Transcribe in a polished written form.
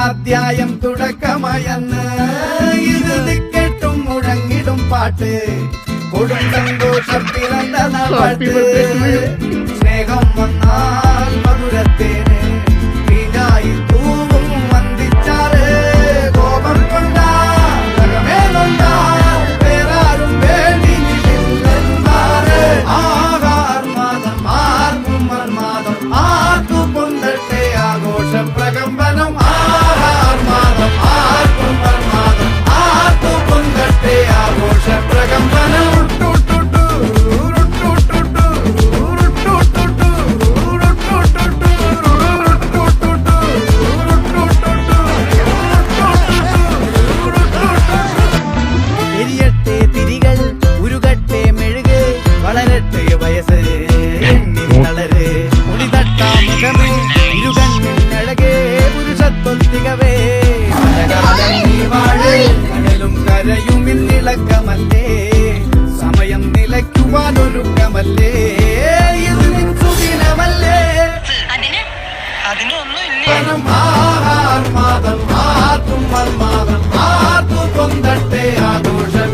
പുതിയൊരധ്യായം തുടക്കമയന്ന് ഇത് ദിക്കെട്ടും മുഴങ്ങിടും പാട്ട് കൊടും സന്തോഷം പിറന്ന നാട്ട് സ്നേഹം വന്നാൽ മധുരത്തേന് തീനായി തൂവും വന്ദിച്ചാറ് കോപം കൊണ്ടാൽ വേറാരും വേണ്ടി ആഹാർമാദം ആർക്കും മന്മാദം ആർക്കു പൊന്തട്ടെ ആഘോഷ പ്രകമ്പനം ആഹാർമാദം ആർക്കും മന്മാദം ആർക്കു പൊന്തട്ടെ ആഘോഷ പ്രകമ്പനം ിളക്കമല്ലേ സമയം നിലയ്ക്കുവാനൊരുക്കമല്ലേ ഇത് സുദിനമല്ലേ ആഹാർമാദം ആർക്കും മന്മാദം ആർക്കും പൊന്തട്ടെ ആഘോഷം